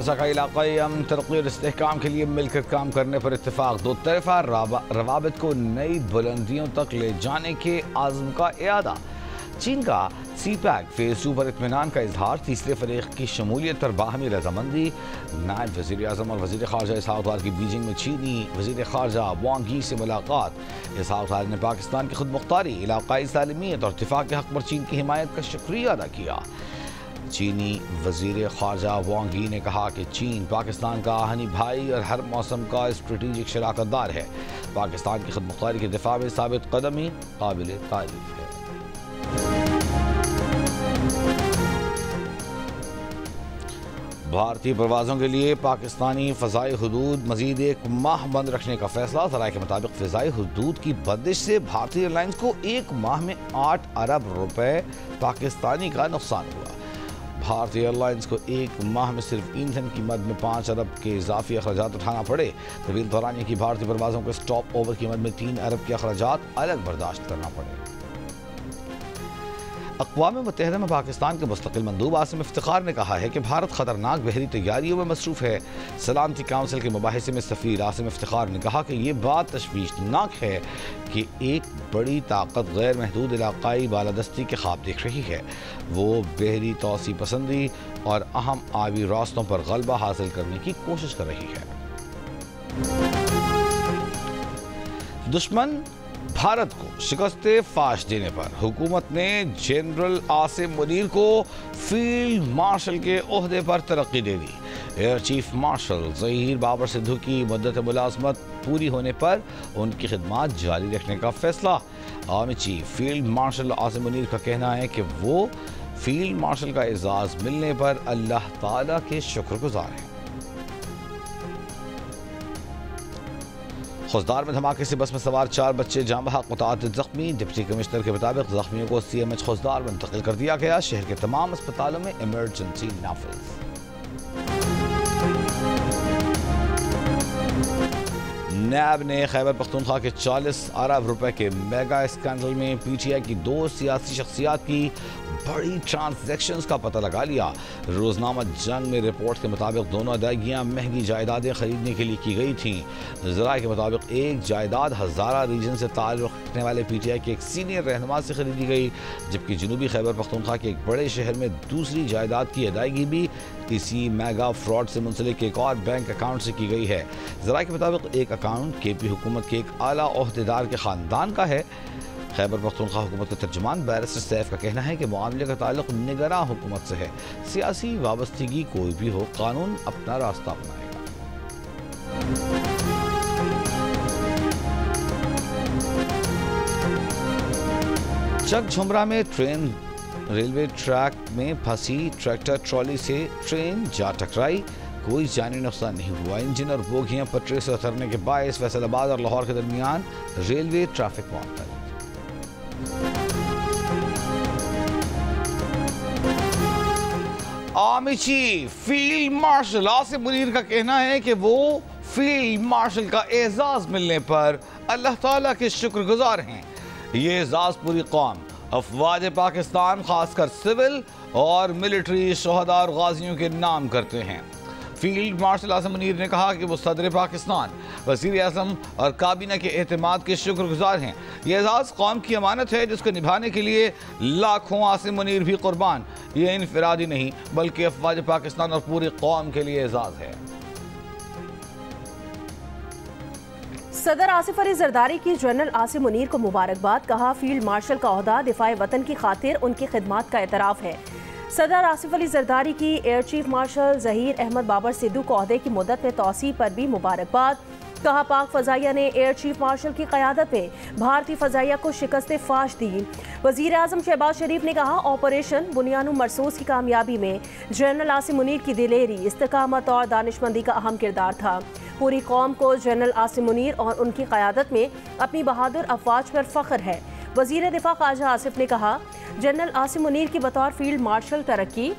खारजा का इलाकाई अमन, तरक्की और इस्तेहकाम के लिए मिलकर काम करने पर इत्तेफाक। दो तरफा रवाबित को नई बुलंदियों तक ले जाने के आज़म का इरादा। चीन का CPEC फेज़ 2 पर इत्मीनान का इजहार। तीसरे फरीक की शमूलियत पर बाहमी रजामंदी। नायब वज़ीर आज़म और वज़ीर ख़ारजा इसहाक़ डार की बीजिंग में चीनी वज़ीर ख़ारजा वांग यी से मुलाकात। इसहाक़ डार ने पाकिस्तान की खुद मुख्तारी, इलाकाई सालमियत और इत्तिफ़ाक़ के हक़ पर चीन की हिमायत का शुक्रिया अदा किया। चीनी वज़ीर ख़ारजा वांग यी ने कहा कि चीन पाकिस्तान का आहनी भाई और हर मौसम का स्ट्रेटेजिक शराकतदार है। पाकिस्तान की खुद मुख्तारी के दिफा में साबित कदमी काबिल तारीफ़ है। भारतीय परवाज़ों के लिए पाकिस्तानी फ़ज़ाई हुदूद मज़ीद एक माह बंद रखने का फैसला। ज़राए के मुताबिक फ़ज़ाई हुदूद की बंदिश से भारतीय एयरलाइंस को एक माह में 8 अरब रुपए पाकिस्तानी का नुकसान हुआ। भारतीय एयरलाइंस को एक माह में सिर्फ ईंधन की मद में 5 अरब के इजाफी अखराजात उठाना पड़े। तवील दौरानिया की भारतीय परवाज़ों को स्टॉप ओवर की मद में 3 अरब के अखराजात अलग बर्दाश्त करना पड़े। अक़वाम मुत्तहिदा में पाकिस्तान के मुस्तक़िल मंदूब आसिम इफ्तिखार ने कहा है कि भारत ख़तरनाक बहरी तैयारियों में मसरूफ़ है। सलामती काउंसिल के मुबाहिसे में सफ़ीर आसिम इफ्तिखार ने कहा कि ये बात तशवीशनाक है कि एक बड़ी ताकत गैर महदूद इलाकाई बालादस्ती के ख्वाब देख रही है। वो बहरी तौसी पसंदी और अहम आबी रास्तों पर गलबा हासिल करने की कोशिश कर रही है। दुश्मन भारत को शिकस्त फाश देने पर हुकूमत ने जनरल आसिम मुनीर को फील्ड मार्शल के ओहदे पर तरक्की दे दी। Air chief marshal Zaheer Babar Sidhu की मुद्दत मुलाजमत पूरी होने पर उनकी खिदमात जारी रखने का फैसला। Army chief field marshal Asim Munir का कहना है कि वो फील्ड मार्शल का एजाज़ मिलने पर अल्लाह ताला के शुक्रगुजार हैं। खुजदार में धमाके से बस में सवार 4 बच्चे जाँ बहक, मुतअद्दिद जख्मी। डिप्टी कमिश्नर के मुताबिक जख्मियों को CMH खुजदार मुंतकिल कर दिया गया। शहर के तमाम अस्पतालों में इमरजेंसी नाफिज। नैब ने खैबर पख्तूनख्वा के 40 अरब रुपए के मेगा स्कैंडल में PTI की 2 सियासी शख्सियात की बड़ी ट्रांजैक्शंस का पता लगा लिया। रोजनामा जंग में रिपोर्ट के मुताबिक दोनों अदायगियां महंगी जायदादें खरीदने के लिए की गई थीं। ज़राए के मुताबिक एक जायदाद हज़ारा रीजन से ताल्लुक़ रखने वाले PTI के एक सीनियर रहनुमा से खरीदी गई, जबकि जनूबी खैबर पख्तूनख्वा के एक बड़े शहर में दूसरी जायदाद की अदायगी भी इसी मेगा फ्रॉड से मुंसलिक एक और बैंक अकाउंट से की गई है। ज़राए के मुताबिक एक अकाउंट KP हुकूमत के एक आला ओहदेदार के ख़ानदान का है। खैबर पख्तूनख्वा हुकूमत के तर्जुमान बैरिस्टर सैफ का कहना है कि मामले का ताल्लुक निगरां हुकूमत से है। सियासी वाबस्तगी कोई भी हो, कानून अपना रास्ता अपनाएगा। चक झुमरा में ट्रेन रेलवे ट्रैक में फंसी ट्रैक्टर ट्रॉली से ट्रेन जा टकराई। कोई जानी नुकसान नहीं हुआ। इंजन और बोगियां पटरी से उतरने के बायस फैसलाबाद और लाहौर के दरमियान रेलवे ट्रैफिक मुअत्तल। Army chief field marshal Asim Munir का कहना है कि वो फील्ड मार्शल का एजाज मिलने पर अल्लाह ताला के शुक्रगुजार हैं। ये एजाज पूरी कौम, अफवाज पाकिस्तान, खासकर सिविल और मिलिट्री शोहदा और गाजियों के नाम करते हैं। फील्ड मार्शल आसिम मुनीर ने कहा कि वो सदर पाकिस्तान, वज़ीर आज़म और काबीना के एतमाद के शुक्रगुजार हैं। ये एजाज़ कौम की अमानत है जिसको निभाने के लिए लाखों आसिम मुनीर भी कुर्बान। ये इनफरादी नहीं बल्कि अफवाज पाकिस्तान और पूरी कौम के लिए एजाज़ है। सदर आसिफ अली जरदारी की जनरल आसिम मुनीर को मुबारकबाद। कहा फील्ड मार्शल का ओहदा दिफाए वतन की खातिर उनकी खिदमात का एतराफ़ है। सदर आसिफ अली जरदारी की air chief marshal Zaheer Ahmed Babar Sidhu को ओहदे की मुद्दत में तौसी पर भी मुबारकबाद। कहा पाक फ़ज़ाइया ने एयर चीफ मार्शल की क़यादत में भारतीय फ़ज़ाइया को शिकस्त फाश दी। वज़ीर आज़म शहबाज शरीफ ने कहा ऑपरेशन बुनियानुम मरसूस की कामयाबी में जनरल आसिम मुनीर की दिलेरी, इस्तिकामत और दानिशमंदी का अहम किरदार था। पूरी कौम को जनरल आसिम मुनीर और उनकी क़यादत में अपनी बहादुर अफवाज पर फ़ख्र है। वज़ीर दिफा ख्वाजा आसिफ ने कहा जनरल आसिम मुनीर की बतौर फील्ड मार्शल तरक्की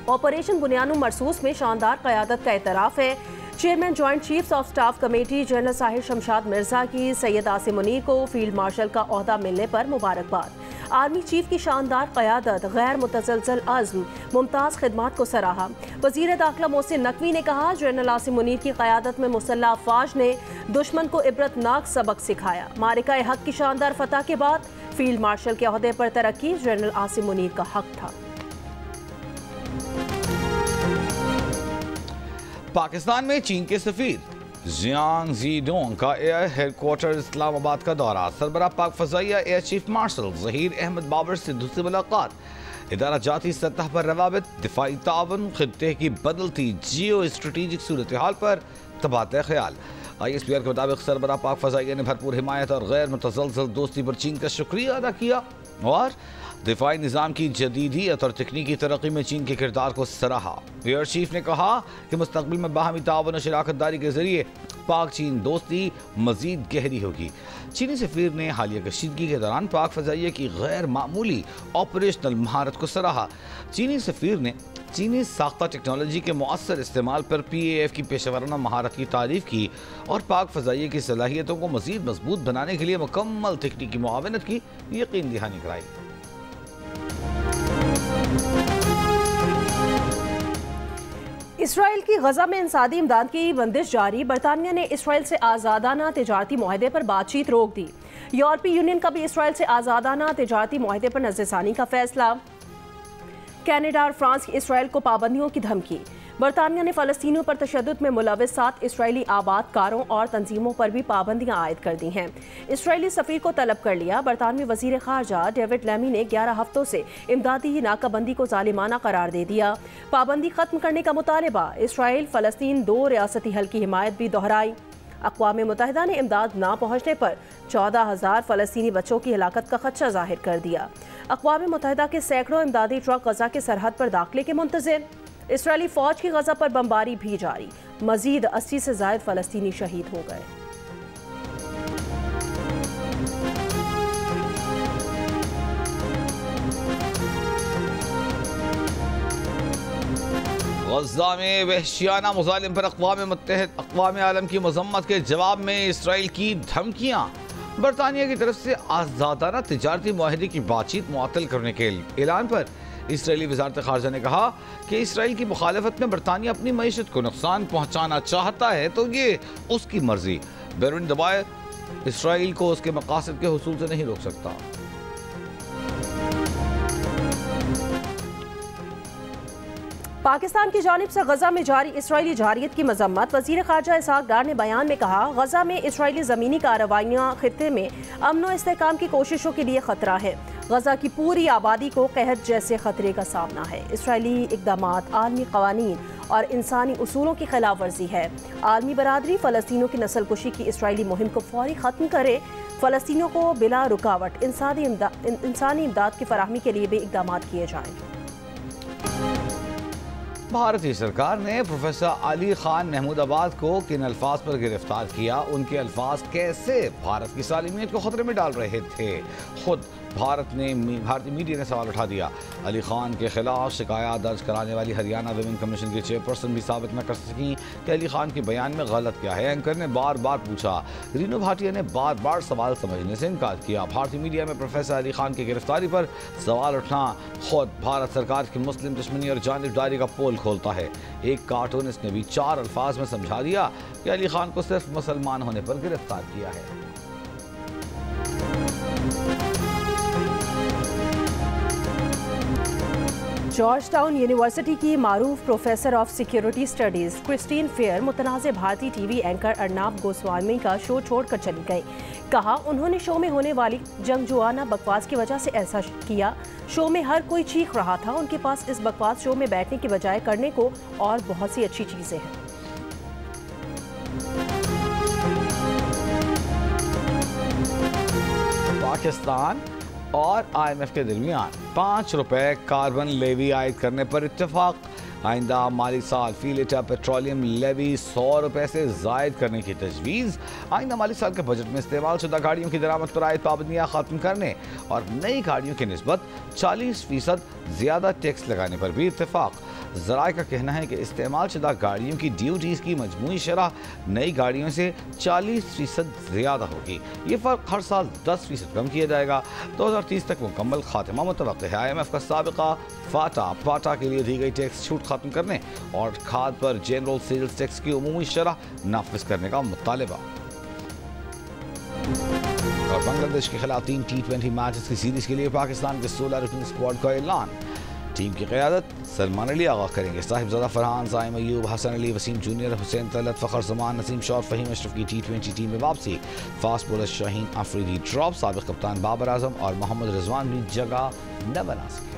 ऑपरेशन बुनियानुम मरसूस में शानदार क़यादत का एतराफ़ है। Chairman joint chiefs of staff committee general Sahir Shamshad Mirza की सैयद आसिम मुनीर को फील्ड मार्शल का ओहदा मिलने पर मुबारकबाद। आर्मी चीफ की शानदार क़यादत, गैर मुतसलसल अज़्म, मुमताज़ खिदमात को सराहा। वज़ीर दाखिला मोहसिन नकवी ने कहा, जनरल आसिम मुनीर की क़यादत में मुसल्लह अफ़वाज ने दुश्मन को इबरतनाक सबक सिखाया। मारिका हक की शानदार फतह के बाद फील्ड मार्शल के ओहदे पर तरक्की जनरल आसिम मुनीर का हक था। पाकिस्तान में चीन के सफीर जियांग ज़ीडोंग का एयर हेडक्वार्टर इस्लामाबाद का दौरा। सरबराह पाक फ़ज़ाइया air chief marshal Zaheer Ahmed Babar Sidhu से मुलाकात। इदारा जाती सतह पर रवाबित, दिफाई तावन, खित्ते की बदलती जियो स्ट्रेटेजिक सूरत हाल पर तबादला ख्याल। ISPR के मुताबिक सरबराह पाक फ़ज़ाइया ने भरपूर हिमायत और गैर मुतसलसल दोस्ती पर चीन का शुक्रिया अदा किया और दिफाई निज़ाम की जदीदियत और तकनीकी तरक्की में चीन के किरदार को सराहा। एयर चीफ ने कहा कि मुस्तक़बिल में बाहमी तावन और शराकत दारी के जरिए पाक चीन दोस्ती मज़ीद गहरी होगी। चीनी सफ़ीर ने हालिया कशीदगी के दौरान पाक फ़ज़ाइया की गैर मामूली ऑपरेशनल महारत को सराहा। चीनी सफ़ीर ने चीनी साख्ता टेक्नोलॉजी के मुअस्सर इस्तेमाल पर PAF की पेशेवराना महारत की तारीफ़ की और पाक फ़ज़ाइया की सलाहियतों को मज़ीद मजबूत बनाने के लिए मुकम्मल तकनीकी मुआवनत की यकीन दहानी कराई। इसराइल की गजा में इंसानी इमदाद की बंदिश जारी। बरतानिया ने इसराइल से आज़ादाना तिजारती मुआहदे पर बातचीत रोक दी। यूरोपीय यूनियन का भी इसराइल से आज़ादाना तिजारती मुआहदे पर नज़रसानी का फैसला। कनाडा और फ्रांस की इसराइल को पाबंदियों की धमकी। बरतानिया ने फ़लस्तीनियों पर तशद्दुद में मुलविस 7 इसराइली आबादकारों और तंजीमों पर भी पाबंदियां आयद कर दी हैं। इसराइली सफ़ीर को तलब कर लिया। बरतानवी वज़ीर ख़ारजा डेविड लैमी ने 11 हफ्तों से इमदादी नाकाबंदी को ज़ालिमाना करार दे दिया। पाबंदी ख़त्म करने का मुतालबा। इसराइल फ़लस्तीन 2 रियासती हल की हिमायत भी दोहराई। अक़वाम मुत्तहिदा ने इमदाद ना पहुँचने पर 14,000 फ़लस्तीनी बच्चों की हलाकत का खदशा ज़ाहिर कर दिया। अक़वाम मुत्तहिदा के सैकड़ों इमदादी ट्रक गजा के सरहद पर दाखिले के मुंतज़िर। इसराइली फ़ौज की गजा पर बमबारी भी जारी। मज़ीद 80 से ज़ायद फ़लस्तीनी शहीद हो गए। गज़ा में वहशियाना मुज़ालिम पर अक़वाम आलम की मज़म्मत के जवाब में इसराइल की धमकियाँ। बरतानिया की तरफ से आज़ादाना तिजारती मुआहदे की बातचीत मुअत्तल करने के ऐलान पर इसराइली वज़ारत ख़ारजा ने कहा कि इसराइल की मुखालफत में बरतानिया अपनी मईशत को नुकसान पहुँचाना चाहता है तो ये उसकी मर्जी। बैरून दबाए इसराइल को उसके मकासद के हुसूल से नहीं रोक सकता। पाकिस्तान की जानिब से गजा में जारी इसराइली जारियत की मजम्मत। वज़ीर ख़ारजा इसहाक डार ने बयान में कहा, गजा में इसराइली ज़मीनी कार्रवाइयाँ खित्ते में अमन व इस्तेहकाम की कोशिशों के लिए ख़तरा है। गजा की पूरी आबादी को कहत जैसे खतरे का सामना है। इसराइली इक़दामात आलमी क़वानीन और इंसानी उसूलों की खिलाफ वर्जी है। आलमी बरादरी फ़लस्तीनियों की नस्लकुशी की इसराइली मुहिम को फौरी ख़त्म करे। फ़लस्तीनियों को बिला रुकावट इंसानी इमदाद की फराहमी के लिए भी इक़दामात किए जाएँ। भारतीय सरकार ने प्रोफेसर अली खान महमूदाबाद को किन अल्फाज पर गिरफ्तार किया, उनके अल्फाज कैसे भारत की सालिमियत को खतरे में डाल रहे थे, खुद भारतीय मीडिया ने सवाल उठा दिया। अली खान के खिलाफ शिकायत दर्ज कराने वाली हरियाणा विमेन कमीशन की चेयरपर्सन भी साबित न कर सकी कि अली खान के बयान में गलत क्या है। एंकर ने बार बार पूछा। रीनू भाटिया ने बार बार सवाल समझने से इनकार किया। भारतीय मीडिया में प्रोफेसर अली खान की गिरफ्तारी पर सवाल उठना खुद भारत सरकार की मुस्लिम दुश्मनी और जानिबदारी का पोल खोलता है। एक कार्टूनिस्ट ने भी 4 अल्फाज में समझा दिया कि अली खान को सिर्फ मुसलमान होने पर गिरफ्तार किया है। जॉर्ज टाउन यूनिवर्सिटी की मारूफ professor of security studies Christine Fair मुतनाज़ भारतीय टीवी एंकर अर्नाब गोस्वामी का शो छोड़कर चली गई। कहा, उन्होंने शो में होने वाली जंगजुआना बकवास की वजह से ऐसा किया। शो में हर कोई चीख रहा था। उनके पास इस बकवास शो में बैठने की बजाय करने को और बहुत सी अच्छी चीज़ें हैं। पाकिस्तान और IMF के दरमियान 5 रुपए कार्बन लेवी आयद करने पर इत्तेफाक। आइंदा माली साल फी लीटर पेट्रोलियम लेवी 100 रुपए से जायद करने की तजवीज़। आइंदा माली साल के बजट में इस्तेमाल शुदा गाड़ियों की दरामद पर आयद पाबंदियाँ खत्म करने और नई गाड़ियों की निस्बत 40% ज़्यादा टैक्स लगाने पर भी इत्तेफाक। ज़राए का कहना है कि इस्तेमाल शुदा गाड़ियों की ड्यूटीज़ की मजमूई शरह नई गाड़ियों से 40% ज़्यादा होगी। ये फ़र्क हर साल 10% कम किया जाएगा। 2030 तक मुकम्मल खात्मा मुतवक्किल है। IMF का साबिका पाटा के लिए दी गई टैक्स छूट खत्म करने और खाद पर जनरल सेल्स टैक्स की उमूमी शरह नाफिज करने का मुतालिबा। और बांग्लादेश के खिलाफ 3 T20 मैचेस की सीरीज के लिए पाकिस्तान के 16 रुकनी स्क्वाड का ऐलान। टीम की क़यादत सलमान अली आगा करेंगे। साहिबजादा फरहान, ज़ाइम अयूब, हसन अली, वसीम जूनियर, हुसैन तलत, फ़खर जमान, नसीम शौर, फ़हीम अशरफ की T20 टीम में वापसी। Fast bowler Shaheen Afridi drop. साबिक़ कप्तान बाबर आजम और मोहम्मद रिजवान भी जगह न बना सके।